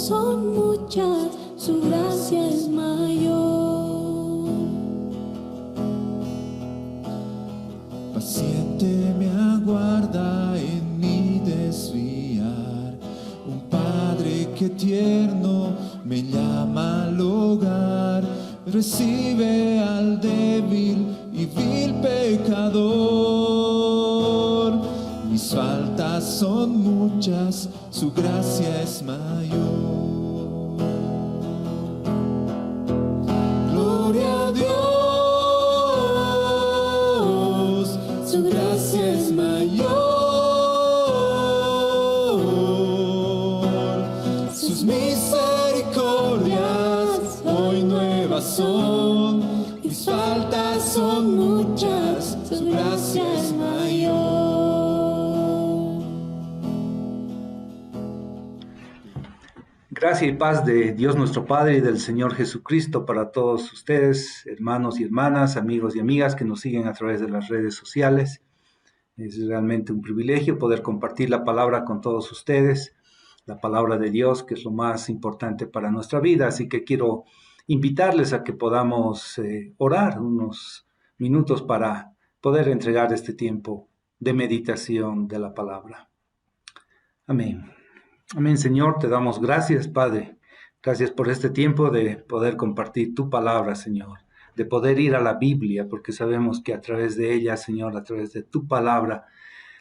son muchas, su gracia es mayor. Paciente me aguarda en mi desviar, un Padre que tierno me llama al hogar, recibe al débil y vil pecador. Mis faltas son muchas, su gracia es mayor. Gloria a Dios, su gracia es mayor. Sus misericordias hoy nuevas son. Mis faltas son muchas, su gracia es mayor. Gracia y paz de Dios nuestro Padre y del Señor Jesucristo para todos ustedes, hermanos y hermanas, amigos y amigas que nos siguen a través de las redes sociales. Es realmente un privilegio poder compartir la palabra con todos ustedes, la palabra de Dios, que es lo más importante para nuestra vida. Así que quiero invitarles a que podamos orar unos minutos para poder entregar este tiempo de meditación de la palabra. Amén. Amén, Señor, te damos gracias, Padre. Gracias por este tiempo de poder compartir tu palabra, Señor, de poder ir a la Biblia, porque sabemos que a través de ella, Señor, a través de tu palabra,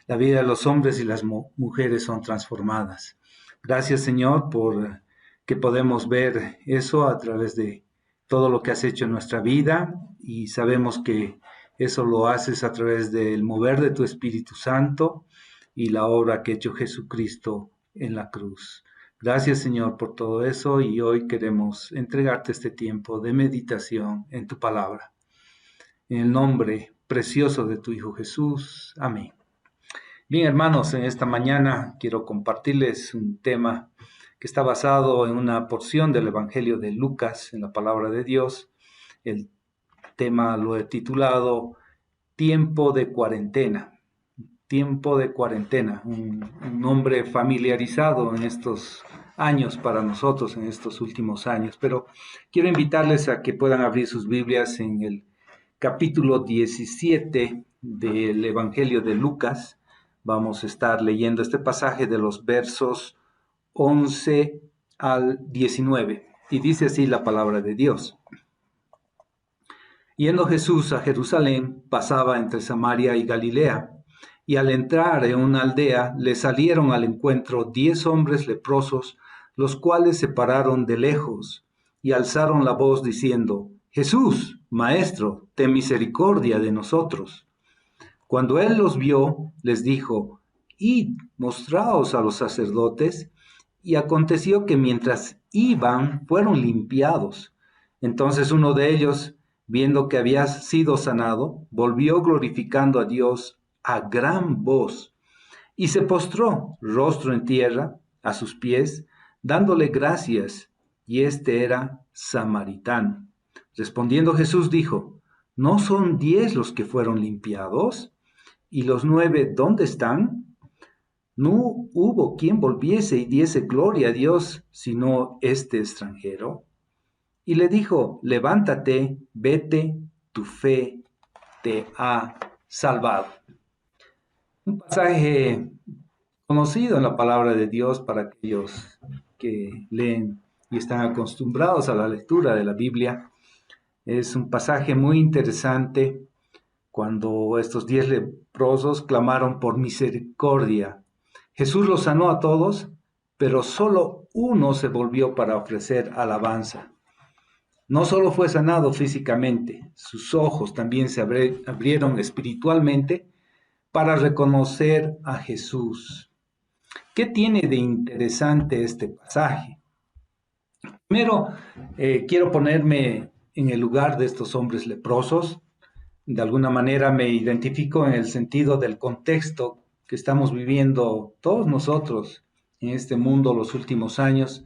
la vida de los hombres y las mujeres son transformadas. Gracias, Señor, por que podemos ver eso a través de todo lo que has hecho en nuestra vida, y sabemos que eso lo haces a través del mover de tu Espíritu Santo y la obra que ha hecho Jesucristo en la cruz. Gracias, Señor, por todo eso, y hoy queremos entregarte este tiempo de meditación en tu palabra. En el nombre precioso de tu Hijo Jesús. Amén. Bien, hermanos, en esta mañana quiero compartirles un tema que está basado en una porción del Evangelio de Lucas, en la palabra de Dios. El tema lo he titulado Tiempo de Cuarentena. Tiempo de cuarentena, un nombre familiarizado en estos años para nosotros, en estos últimos años. Pero quiero invitarles a que puedan abrir sus Biblias en el capítulo 17 del Evangelio de Lucas. Vamos a estar leyendo este pasaje de los versos 11 al 19. Y dice así la palabra de Dios. Yendo Jesús a Jerusalén, pasaba entre Samaria y Galilea. Y al entrar en una aldea, le salieron al encuentro 10 hombres leprosos, los cuales se pararon de lejos y alzaron la voz diciendo: Jesús, Maestro, ten misericordia de nosotros. Cuando él los vio, les dijo: Id, mostraos a los sacerdotes. Y aconteció que mientras iban, fueron limpiados. Entonces uno de ellos, viendo que había sido sanado, volvió glorificando a Dios a gran voz, y se postró, rostro en tierra, a sus pies, dándole gracias, y este era samaritano. Respondiendo Jesús dijo: ¿No son 10 los que fueron limpiados? ¿Y los 9 dónde están? No hubo quien volviese y diese gloria a Dios, sino este extranjero. Y le dijo: levántate, vete, tu fe te ha salvado. Un pasaje conocido en la palabra de Dios para aquellos que leen y están acostumbrados a la lectura de la Biblia. Es un pasaje muy interesante cuando estos 10 leprosos clamaron por misericordia. Jesús los sanó a todos, pero solo uno se volvió para ofrecer alabanza. No solo fue sanado físicamente, sus ojos también se abrieron espiritualmente para reconocer a Jesús. ¿Qué tiene de interesante este pasaje? Primero, quiero ponerme en el lugar de estos hombres leprosos. De alguna manera me identifico en el sentido del contexto que estamos viviendo todos nosotros en este mundo los últimos años,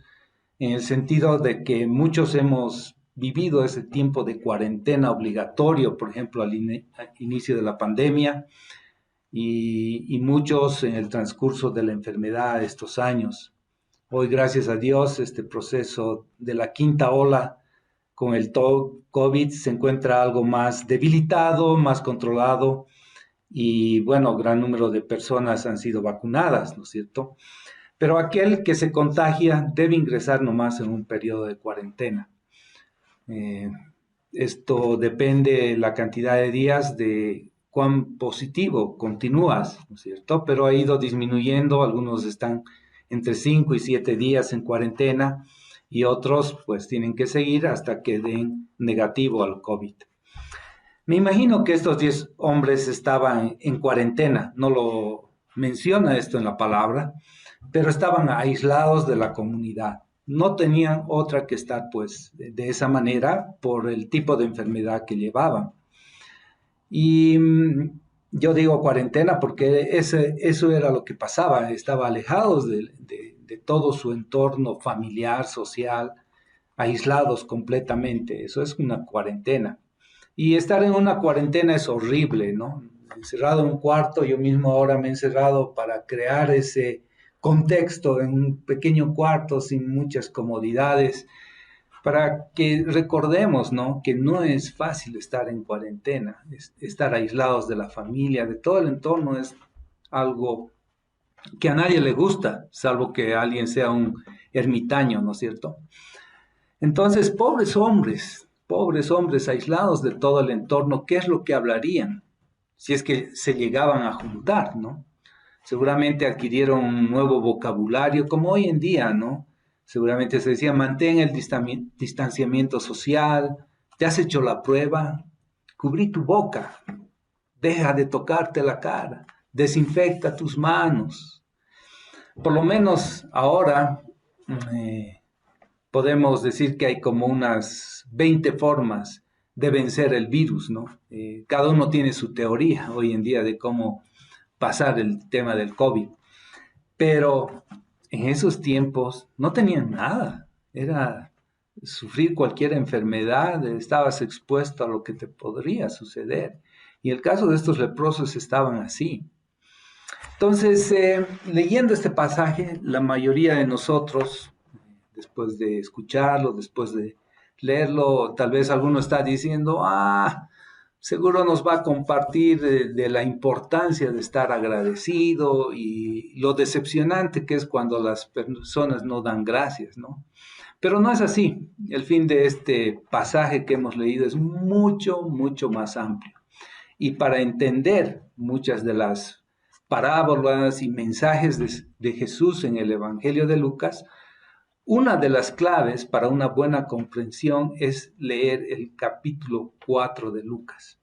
en el sentido de que muchos hemos vivido ese tiempo de cuarentena obligatorio, por ejemplo, al inicio de la pandemia, y muchos en el transcurso de la enfermedad estos años. Hoy, gracias a Dios, este proceso de la quinta ola con el COVID se encuentra algo más debilitado, más controlado y bueno, gran número de personas han sido vacunadas, ¿no es cierto? Pero aquel que se contagia debe ingresar nomás en un periodo de cuarentena. Eh, Esto depende la cantidad de días de cuán positivo continúas, ¿no es cierto? Pero ha ido disminuyendo, algunos están entre 5 y 7 días en cuarentena y otros pues tienen que seguir hasta que den negativo al COVID. Me imagino que estos 10 hombres estaban en cuarentena, no lo menciona esto en la palabra, pero estaban aislados de la comunidad. No tenían otra que estar pues de esa manera por el tipo de enfermedad que llevaban. Y yo digo cuarentena porque eso era lo que pasaba, estaba alejados de todo su entorno familiar, social, aislados completamente. Eso es una cuarentena. Y estar en una cuarentena es horrible, ¿no? Encerrado en un cuarto, yo mismo ahora me he encerrado para crear ese contexto en un pequeño cuarto sin muchas comodidades, para que recordemos, ¿no? Que no es fácil estar en cuarentena, estar aislados de la familia, de todo el entorno, es algo que a nadie le gusta, salvo que alguien sea un ermitaño, ¿no es cierto? Entonces, pobres hombres aislados de todo el entorno, ¿qué es lo que hablarían? Si es que se llegaban a juntar, ¿no? Seguramente adquirieron un nuevo vocabulario, como hoy en día, ¿no? Seguramente se decía, mantén el distanciamiento social, te has hecho la prueba, cubrí tu boca, deja de tocarte la cara, desinfecta tus manos. Por lo menos ahora podemos decir que hay como unas 20 formas de vencer el virus, ¿no? Cada uno tiene su teoría hoy en día de cómo pasar el tema del COVID. Pero en esos tiempos no tenían nada. Era sufrir cualquier enfermedad, estabas expuesto a lo que te podría suceder. Y el caso de estos leprosos estaban así. Entonces, leyendo este pasaje, la mayoría de nosotros, después de escucharlo, después de leerlo, tal vez alguno está diciendo, seguro nos va a compartir de la importancia de estar agradecido y lo decepcionante que es cuando las personas no dan gracias, ¿no? Pero no es así. El fin de este pasaje que hemos leído es mucho, mucho más amplio. Y para entender muchas de las parábolas y mensajes de Jesús en el Evangelio de Lucas, una de las claves para una buena comprensión es leer el capítulo 4 de Lucas.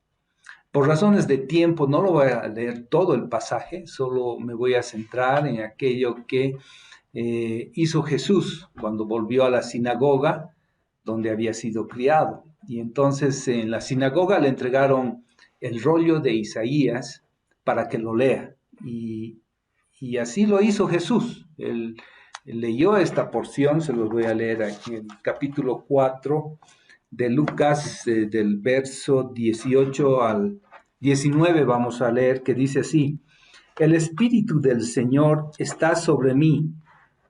Por razones de tiempo no lo voy a leer todo el pasaje, solo me voy a centrar en aquello que hizo Jesús cuando volvió a la sinagoga donde había sido criado. Y entonces en la sinagoga le entregaron el rollo de Isaías para que lo lea. Y así lo hizo Jesús. Él leyó esta porción, se los voy a leer aquí en el capítulo 4 de Lucas, del verso 18 al 19 vamos a leer, que dice así: El Espíritu del Señor está sobre mí,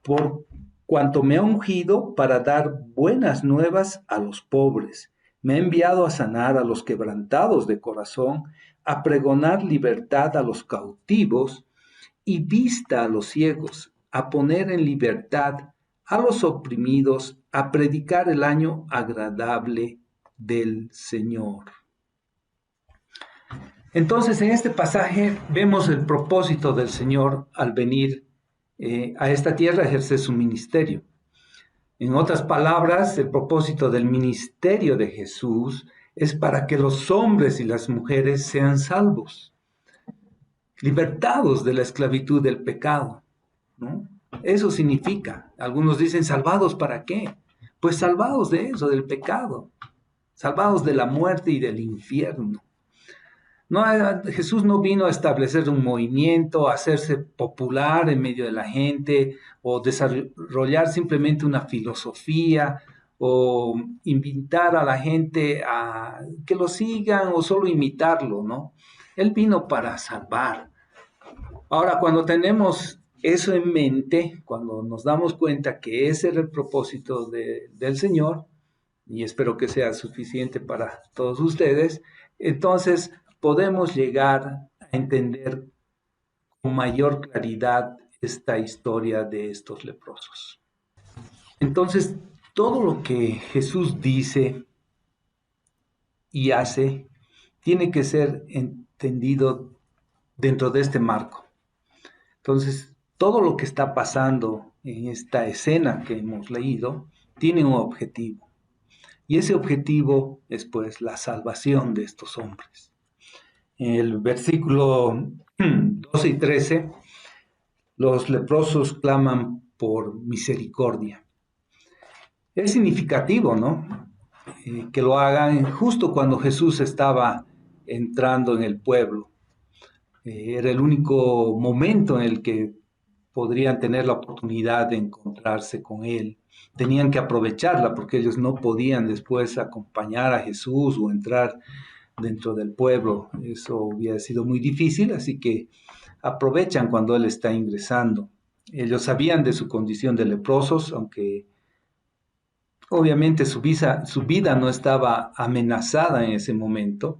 por cuanto me ha ungido para dar buenas nuevas a los pobres. Me ha enviado a sanar a los quebrantados de corazón, a pregonar libertad a los cautivos y vista a los ciegos, a poner en libertad a los oprimidos, a predicar el año agradable del Señor. Entonces, en este pasaje vemos el propósito del Señor al venir a esta tierra a ejercer su ministerio. En otras palabras, el propósito del ministerio de Jesús es para que los hombres y las mujeres sean salvos, libertados de la esclavitud del pecado, ¿no? Eso significa, algunos dicen, ¿salvados para qué? Pues salvados de eso, del pecado, salvados de la muerte y del infierno. No, Jesús no vino a establecer un movimiento, a hacerse popular en medio de la gente, o desarrollar simplemente una filosofía, o invitar a la gente a que lo sigan o solo imitarlo, ¿no? Él vino para salvar. Ahora, cuando tenemos eso en mente, cuando nos damos cuenta que ese era el propósito del Señor, y espero que sea suficiente para todos ustedes, entonces podemos llegar a entender con mayor claridad esta historia de estos leprosos. Entonces, todo lo que Jesús dice y hace tiene que ser entendido dentro de este marco. Entonces, todo lo que está pasando en esta escena que hemos leído tiene un objetivo. Y ese objetivo es pues la salvación de estos hombres. En el versículo 12 y 13, los leprosos claman por misericordia. Es significativo, ¿no? Que lo hagan justo cuando Jesús estaba entrando en el pueblo. Era el único momento en el que podrían tener la oportunidad de encontrarse con Él. Tenían que aprovecharla porque ellos no podían después acompañar a Jesús o entrar dentro del pueblo. Eso hubiera sido muy difícil, así que aprovechan cuando Él está ingresando. Ellos sabían de su condición de leprosos, aunque obviamente su vida no estaba amenazada en ese momento.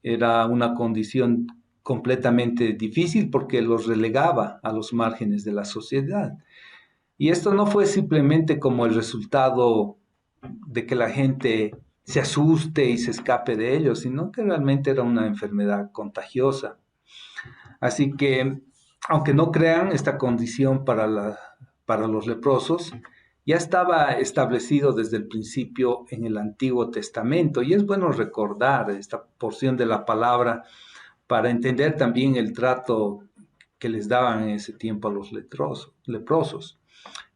Era una condición completamente difícil porque los relegaba a los márgenes de la sociedad. Y esto no fue simplemente como el resultado de que la gente se asuste y se escape de ellos, sino que realmente era una enfermedad contagiosa. Así que, aunque no crean, esta condición para los leprosos ya estaba establecido desde el principio en el Antiguo Testamento. Y es bueno recordar esta porción de la palabra para entender también el trato que les daban en ese tiempo a los leprosos.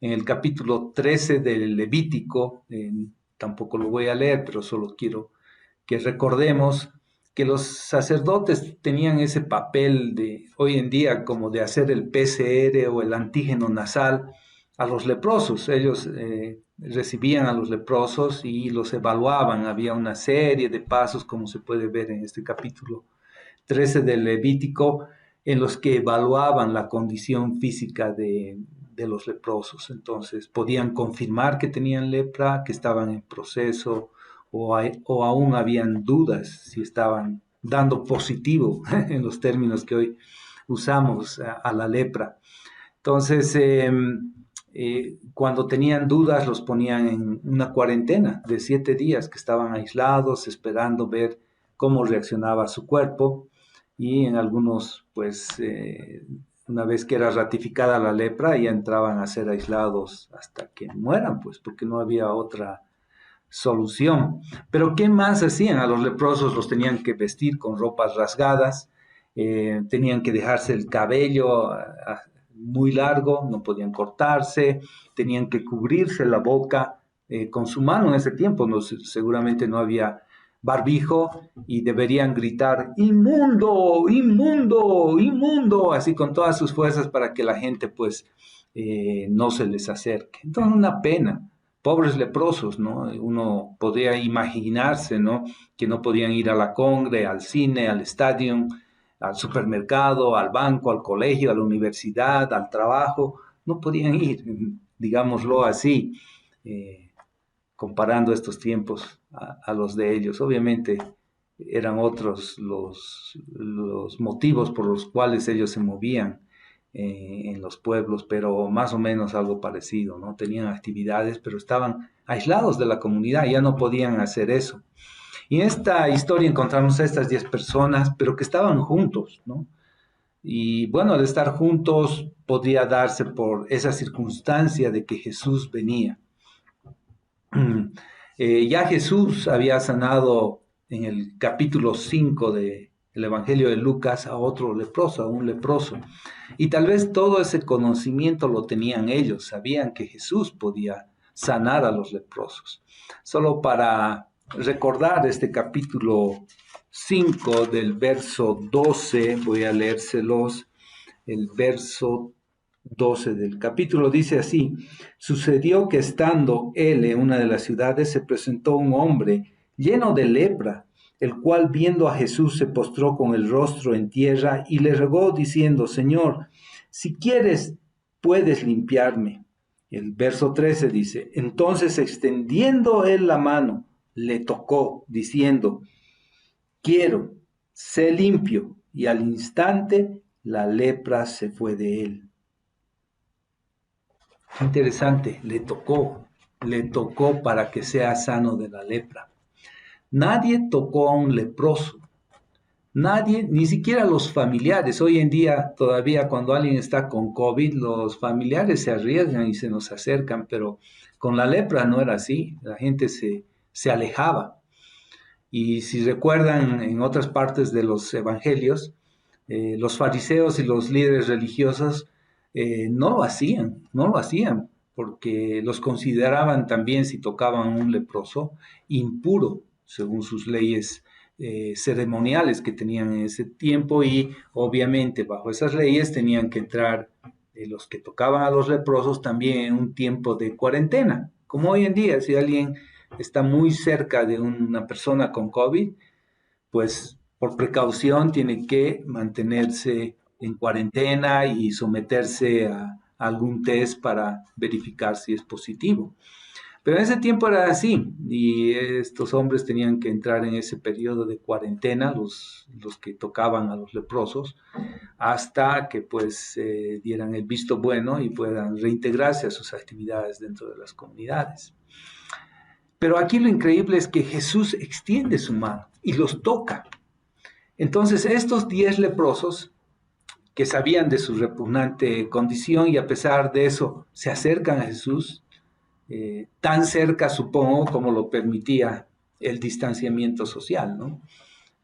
En el capítulo 13 del Levítico, tampoco lo voy a leer, pero solo quiero que recordemos que los sacerdotes tenían ese papel de hoy en día como de hacer el PCR o el antígeno nasal a los leprosos. Ellos recibían a los leprosos y los evaluaban. Había una serie de pasos, como se puede ver en este capítulo 13 del Levítico, en los que evaluaban la condición física de los leprosos. Entonces podían confirmar que tenían lepra, que estaban en proceso, o aún habían dudas si estaban dando positivo en los términos que hoy usamos a la lepra. Entonces, cuando tenían dudas, los ponían en una cuarentena de 7 días, que estaban aislados, esperando ver cómo reaccionaba su cuerpo. Y en algunos, pues, una vez que era ratificada la lepra, ya entraban a ser aislados hasta que mueran, pues, porque no había otra solución. Pero ¿qué más hacían? A los leprosos los tenían que vestir con ropas rasgadas, tenían que dejarse el cabello muy largo, no podían cortarse, tenían que cubrirse la boca con su mano. En ese tiempo seguramente no había barbijo y deberían gritar inmundo, inmundo, inmundo, así con todas sus fuerzas para que la gente pues no se les acerque. Entonces una pena, pobres leprosos, ¿no? Uno podría imaginarse, ¿no?, que no podían ir a la congre, al cine, al estadio, al supermercado, al banco, al colegio, a la universidad, al trabajo, no podían ir, digámoslo así, comparando estos tiempos a los de ellos. Obviamente eran otros los motivos por los cuales ellos se movían en los pueblos, pero más o menos algo parecido, ¿no? Tenían actividades, pero estaban aislados de la comunidad, ya no podían hacer eso. Y en esta historia encontramos a estas 10 personas, pero que estaban juntos, ¿no? Y bueno, al estar juntos podría darse por esa circunstancia de que Jesús venía. Ya Jesús había sanado en el capítulo 5 del Evangelio de Lucas a otro leproso, a un leproso. Y tal vez todo ese conocimiento lo tenían ellos, sabían que Jesús podía sanar a los leprosos. Solo para recordar este capítulo 5 del verso 12, voy a leérselos. El verso 12 del capítulo dice así: sucedió que estando él en una de las ciudades se presentó un hombre lleno de lepra, el cual viendo a Jesús se postró con el rostro en tierra y le rogó diciendo: Señor, si quieres, puedes limpiarme. El verso 13 dice, entonces extendiendo él la mano, le tocó, diciendo, quiero, sé limpio. Y al instante la lepra se fue de él. Interesante, le tocó para que sea sano de la lepra. Nadie tocó a un leproso. Nadie, ni siquiera los familiares. Hoy en día, todavía cuando alguien está con COVID, los familiares se arriesgan y se nos acercan, pero con la lepra no era así. La gente se alejaba. Y si recuerdan, en otras partes de los evangelios, los fariseos y los líderes religiosos no lo hacían, porque los consideraban también, si tocaban a un leproso, impuro, según sus leyes ceremoniales que tenían en ese tiempo, y obviamente bajo esas leyes tenían que entrar los que tocaban a los leprosos también en un tiempo de cuarentena, como hoy en día. Si alguien está muy cerca de una persona con COVID, pues por precaución tiene que mantenerse en cuarentena y someterse a algún test para verificar si es positivo. Pero en ese tiempo era así, y estos hombres tenían que entrar en ese periodo de cuarentena, los que tocaban a los leprosos, hasta que pues dieran el visto bueno y puedan reintegrarse a sus actividades dentro de las comunidades. Pero aquí lo increíble es que Jesús extiende su mano y los toca. Entonces estos 10 leprosos, que sabían de su repugnante condición y a pesar de eso se acercan a Jesús, tan cerca, supongo, como lo permitía el distanciamiento social, ¿no?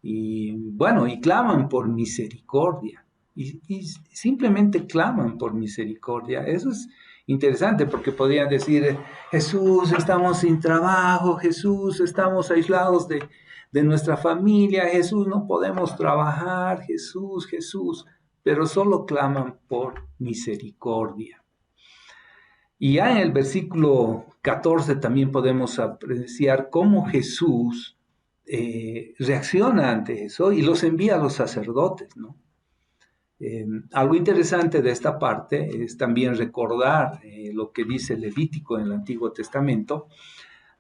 Y bueno, y claman por misericordia, y simplemente claman por misericordia. Eso es interesante porque podrían decir, Jesús, estamos sin trabajo, Jesús, estamos aislados de nuestra familia, Jesús, no podemos trabajar, Jesús, pero solo claman por misericordia. Y ya en el versículo 14 también podemos apreciar cómo Jesús reacciona ante eso y los envía a los sacerdotes, ¿no? Algo interesante de esta parte es también recordar lo que dice Levítico en el Antiguo Testamento,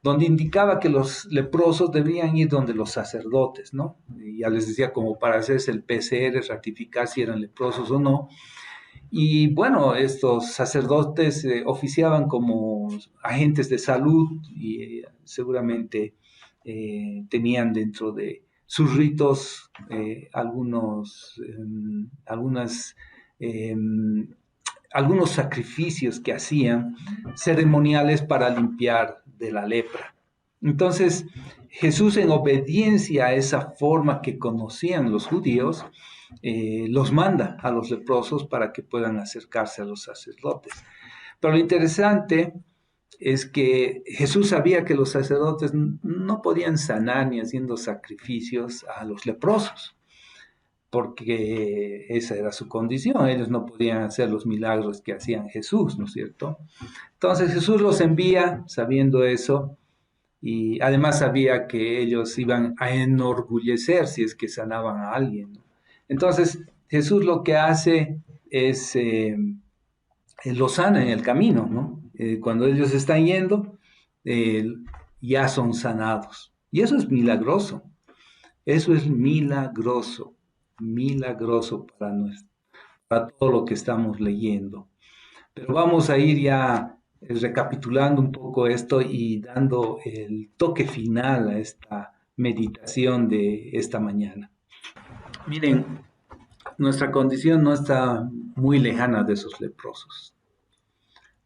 donde indicaba que los leprosos debían ir donde los sacerdotes, ¿no? Y ya les decía, como para hacerse el PCR, ratificar si eran leprosos o no. Y bueno, estos sacerdotes oficiaban como agentes de salud y seguramente tenían dentro de sus ritos algunos sacrificios que hacían ceremoniales para limpiar de la lepra. Entonces, Jesús, en obediencia a esa forma que conocían los judíos, los manda a los leprosos para que puedan acercarse a los sacerdotes. Pero lo interesante es que Jesús sabía que los sacerdotes no podían sanar ni haciendo sacrificios a los leprosos, porque esa era su condición. Ellos no podían hacer los milagros que hacían Jesús, ¿no es cierto? Entonces Jesús los envía sabiendo eso, y además sabía que ellos iban a enorgullecer si es que sanaban a alguien, ¿no? Entonces Jesús lo que hace es los sana en el camino, ¿no? Cuando ellos están yendo, ya son sanados. Y eso es milagroso. Eso es milagroso para todo lo que estamos leyendo. Pero vamos a ir ya recapitulando un poco esto y dando el toque final a esta meditación de esta mañana. Miren, nuestra condición no está muy lejana de esos leprosos.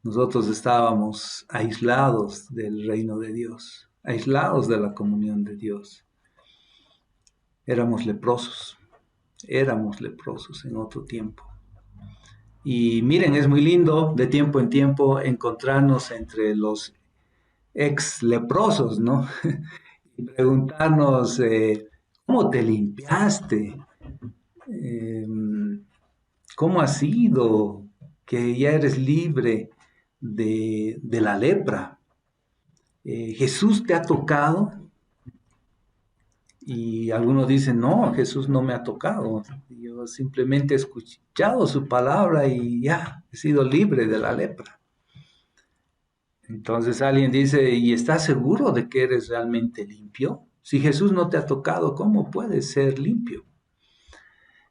Nosotros estábamos aislados del reino de Dios, aislados de la comunión de Dios. Éramos leprosos en otro tiempo. Y miren, es muy lindo de tiempo en tiempo encontrarnos entre los ex leprosos, ¿no? Y preguntarnos, ¿cómo te limpiaste? ¿Cómo ha sido que ya eres libre de la lepra? ¿Jesús te ha tocado? Y algunos dicen, no, Jesús no me ha tocado. Yo simplemente he escuchado su palabra y ya, he sido libre de la lepra. Entonces alguien dice, ¿y estás seguro de que eres realmente limpio? Si Jesús no te ha tocado, ¿cómo puedes ser limpio?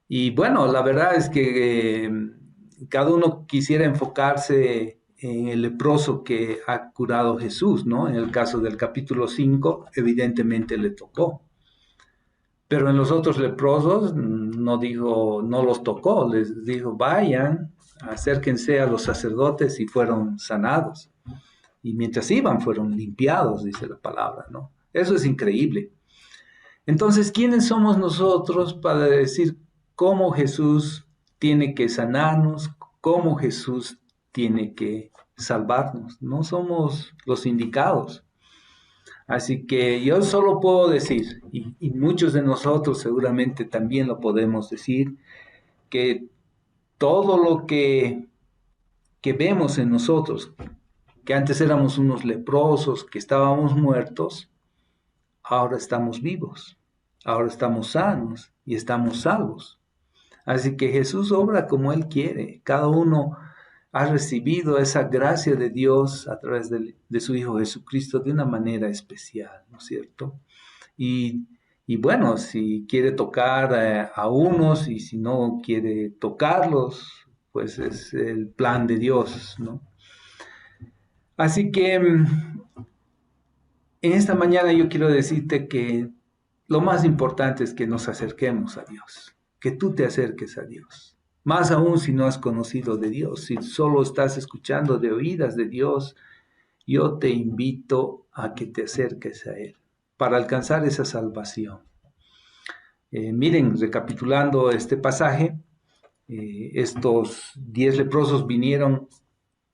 Y bueno, la verdad es que cada uno quisiera enfocarse en el leproso que ha curado Jesús, ¿no? En el caso del capítulo 5, evidentemente le tocó. Pero en los otros leprosos no dijo, no los tocó, les dijo, vayan, acérquense a los sacerdotes y fueron sanados. Y mientras iban fueron limpiados, dice la palabra, ¿no? Eso es increíble. Entonces, ¿quiénes somos nosotros para decir cómo Jesús tiene que sanarnos, cómo Jesús tiene que salvarnos? No somos los indicados. Así que yo solo puedo decir, y muchos de nosotros seguramente también lo podemos decir, que todo lo que vemos en nosotros, que antes éramos unos leprosos, que estábamos muertos, ahora estamos vivos, ahora estamos sanos y estamos salvos. Así que Jesús obra como Él quiere. Cada uno ha recibido esa gracia de Dios a través de su Hijo Jesucristo de una manera especial, ¿no es cierto? Y bueno, si quiere tocar a unos y si no quiere tocarlos, pues es el plan de Dios, ¿no? Así que en esta mañana yo quiero decirte que lo más importante es que nos acerquemos a Dios, que tú te acerques a Dios. Más aún si no has conocido de Dios, si solo estás escuchando de oídas de Dios, yo te invito a que te acerques a Él para alcanzar esa salvación. Miren, recapitulando este pasaje, estos 10 leprosos vinieron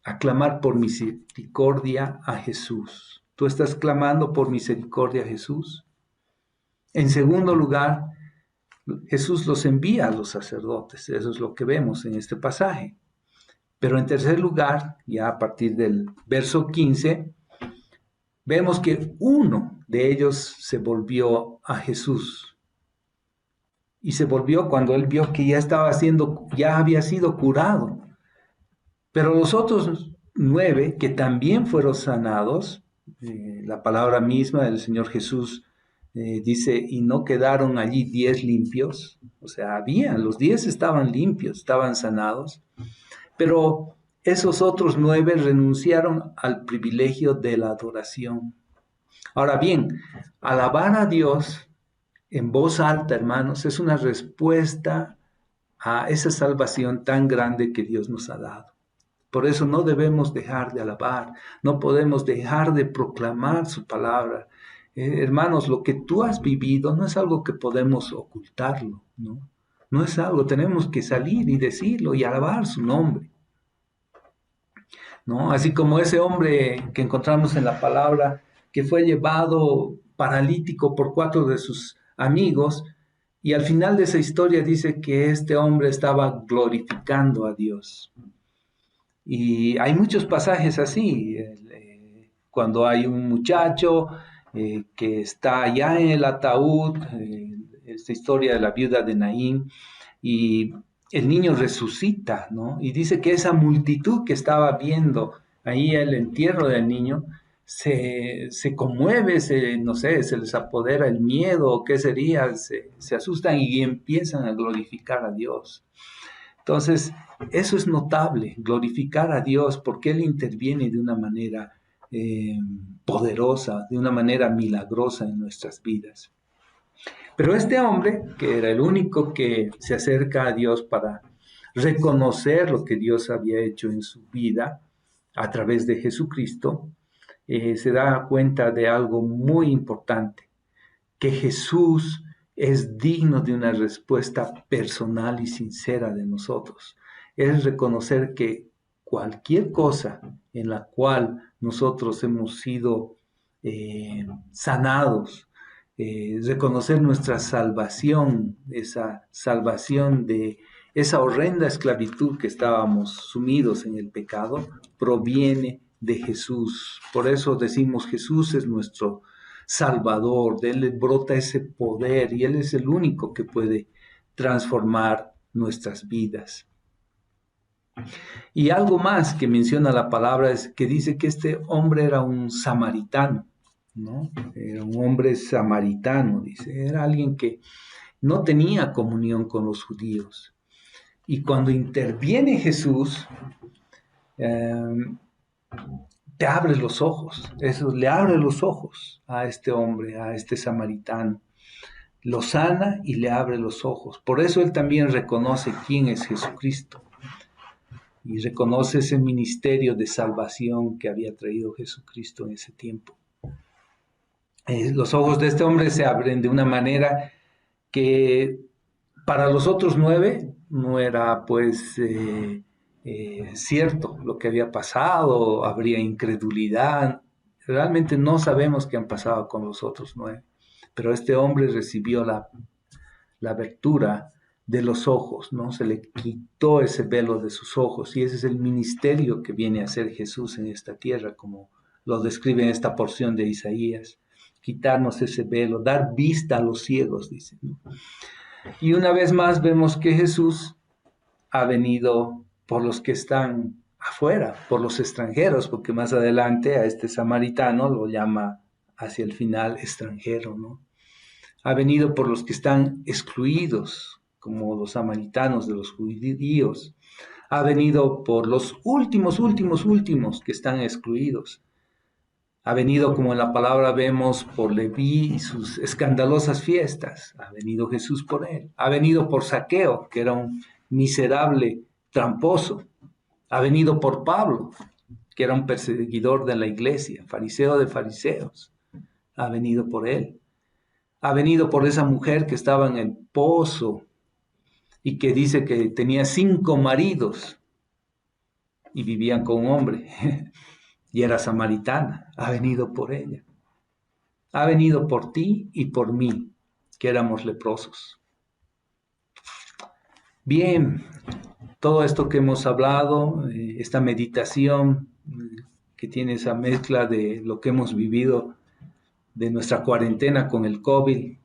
a clamar por misericordia a Jesús. ¿Tú estás clamando por misericordia a Jesús? En segundo lugar, Jesús los envía a los sacerdotes. Eso es lo que vemos en este pasaje. Pero en tercer lugar, ya a partir del verso 15, vemos que uno de ellos se volvió a Jesús. Y se volvió cuando él vio que ya había sido curado. Pero los otros 9 que también fueron sanados, la palabra misma del Señor Jesús dice, y no quedaron allí 10 limpios, o sea, los 10 estaban limpios, estaban sanados, pero esos otros 9 renunciaron al privilegio de la adoración. Ahora bien, alabar a Dios en voz alta, hermanos, es una respuesta a esa salvación tan grande que Dios nos ha dado. Por eso no debemos dejar de alabar, no podemos dejar de proclamar su palabra. Hermanos, lo que tú has vivido no es algo que podemos ocultarlo, ¿no? No es algo, tenemos que salir y decirlo y alabar su nombre, ¿no? Así como ese hombre que encontramos en la palabra, que fue llevado paralítico por 4 de sus amigos, y al final de esa historia dice que este hombre estaba glorificando a Dios. Y hay muchos pasajes así, cuando hay un muchacho que está ya en el ataúd, esta historia de la viuda de Naín, y el niño resucita, ¿no? Y dice que esa multitud que estaba viendo ahí el entierro del niño, se conmueve, no sé, se les apodera el miedo, ¿qué sería? Se asustan y empiezan a glorificar a Dios. Entonces, eso es notable, glorificar a Dios, porque Él interviene de una manera poderosa, de una manera milagrosa en nuestras vidas. Pero este hombre, que era el único que se acerca a Dios para reconocer lo que Dios había hecho en su vida a través de Jesucristo, se da cuenta de algo muy importante, que Jesús es digno de una respuesta personal y sincera de nosotros. Es reconocer que cualquier cosa en la cual nosotros hemos sido sanados, reconocer nuestra salvación, esa salvación de esa horrenda esclavitud que estábamos sumidos en el pecado, proviene de Jesús. Por eso decimos Jesús es nuestro salvador, de Él brota ese poder y Él es el único que puede transformar nuestras vidas. Y algo más que menciona la palabra es que dice que este hombre era un samaritano, ¿no? Era un hombre samaritano, dice, era alguien que no tenía comunión con los judíos. Y cuando interviene Jesús, te abre los ojos, eso le abre los ojos a este hombre, a este samaritano. Lo sana y le abre los ojos. Por eso él también reconoce quién es Jesucristo. Y reconoce ese ministerio de salvación que había traído Jesucristo en ese tiempo. Los ojos de este hombre se abren de una manera que para los otros 9 no era pues cierto lo que había pasado, habría incredulidad. Realmente no sabemos qué han pasado con los otros 9, pero este hombre recibió la abertura de los ojos, ¿no? Se le quitó ese velo de sus ojos y ese es el ministerio que viene a hacer Jesús en esta tierra, como lo describe en esta porción de Isaías. Quitarnos ese velo, dar vista a los ciegos, dice, ¿no? Y una vez más vemos que Jesús ha venido por los que están afuera, por los extranjeros, porque más adelante a este samaritano lo llama hacia el final extranjero, ¿no? Ha venido por los que están excluidos, como los samaritanos de los judíos. Ha venido por los últimos que están excluidos. Ha venido, como en la palabra vemos, por Leví y sus escandalosas fiestas. Ha venido Jesús por él. Ha venido por Zaqueo, que era un miserable tramposo. Ha venido por Pablo, que era un perseguidor de la iglesia, fariseo de fariseos. Ha venido por él. Ha venido por esa mujer que estaba en el pozo y que dice que tenía 5 maridos y vivían con un hombre. Y era samaritana, ha venido por ella. Ha venido por ti y por mí, que éramos leprosos. Bien, todo esto que hemos hablado, esta meditación que tiene esa mezcla de lo que hemos vivido, de nuestra cuarentena con el COVID,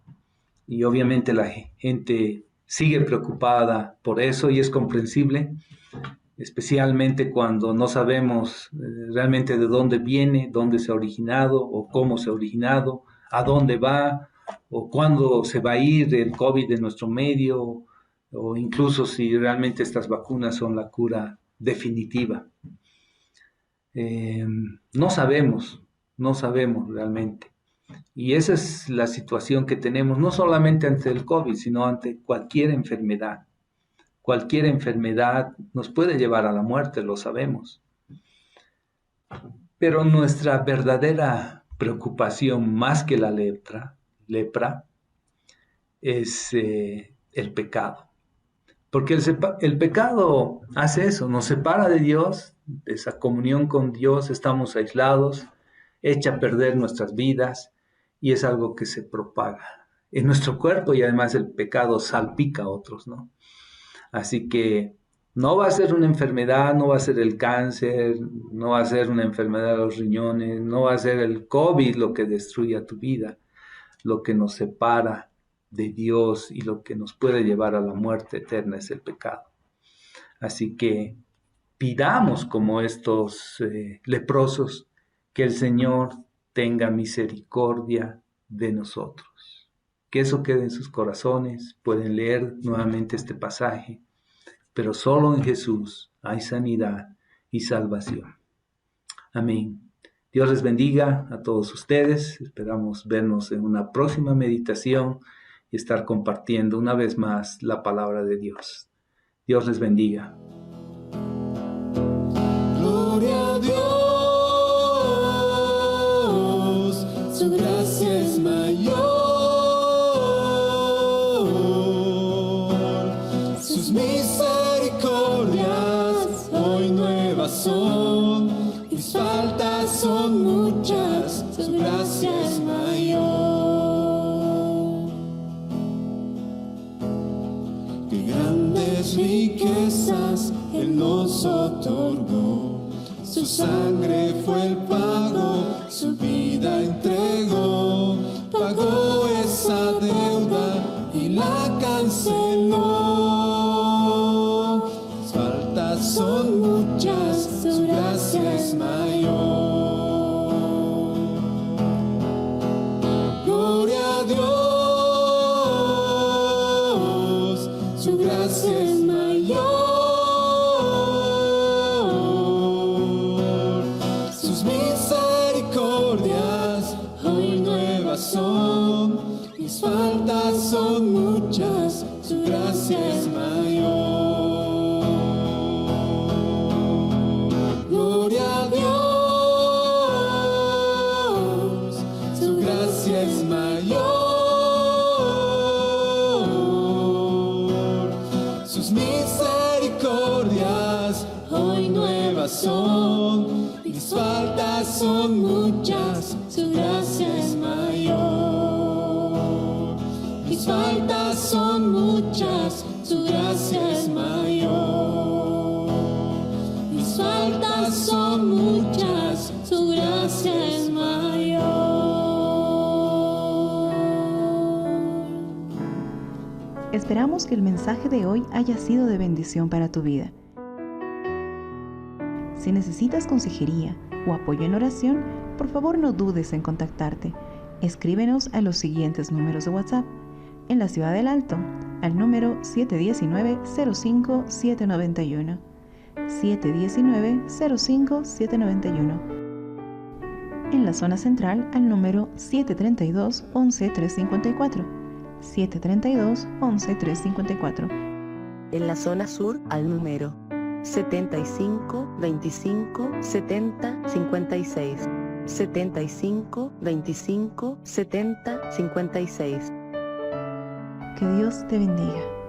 y obviamente la gente sigue preocupada por eso y es comprensible, especialmente cuando no sabemos realmente de dónde viene, dónde se ha originado o cómo se ha originado, a dónde va o cuándo se va a ir el COVID de nuestro medio o incluso si realmente estas vacunas son la cura definitiva. No sabemos realmente. Y esa es la situación que tenemos, no solamente ante el COVID, sino ante cualquier enfermedad. Cualquier enfermedad nos puede llevar a la muerte, lo sabemos. Pero nuestra verdadera preocupación, más que la lepra, es el pecado. Porque el pecado hace eso, nos separa de Dios, de esa comunión con Dios, estamos aislados, echa a perder nuestras vidas y es algo que se propaga en nuestro cuerpo y además el pecado salpica a otros, ¿no? Así que no va a ser una enfermedad, no va a ser el cáncer, no va a ser una enfermedad de los riñones, no va a ser el COVID lo que destruya tu vida. Lo que nos separa de Dios y lo que nos puede llevar a la muerte eterna es el pecado. Así que pidamos como estos leprosos que el Señor tenga misericordia de nosotros. Que eso quede en sus corazones. Pueden leer nuevamente este pasaje. Pero solo en Jesús hay sanidad y salvación. Amén. Dios les bendiga a todos ustedes. Esperamos vernos en una próxima meditación y estar compartiendo una vez más la palabra de Dios. Dios les bendiga. Gloria a Dios, su gracia es mayor. Sus misericordias hoy nuevas son, mis faltas son muchas, su gracia es mayor. Qué grandes riquezas Él nos otorgó, su sangre fue el pago, su vida entregó. es mayor. Gloria a Dios, su gracia es mayor. Sus misericordias hoy nuevas son, mis faltas son muchas, su gracia es mayor. Gloria a Dios, su gracia es mayor. Sus misericordias hoy nuevas son, mis faltas son muchas, su gracia es mayor. Mis faltas son muchas, su gracia es mayor. Mis faltas son muchas, su gracia es mayor. Esperamos que el mensaje de hoy haya sido de bendición para tu vida. Si necesitas consejería o apoyo en oración, por favor no dudes en contactarte. Escríbenos a los siguientes números de WhatsApp. En la Ciudad del Alto, al número 719-05-791. 719-05-791. En la zona central, al número 732-11-354. 732-11-354. En la zona sur, al número 75 25 70 56. 75 25 70 56. Que Dios te bendiga.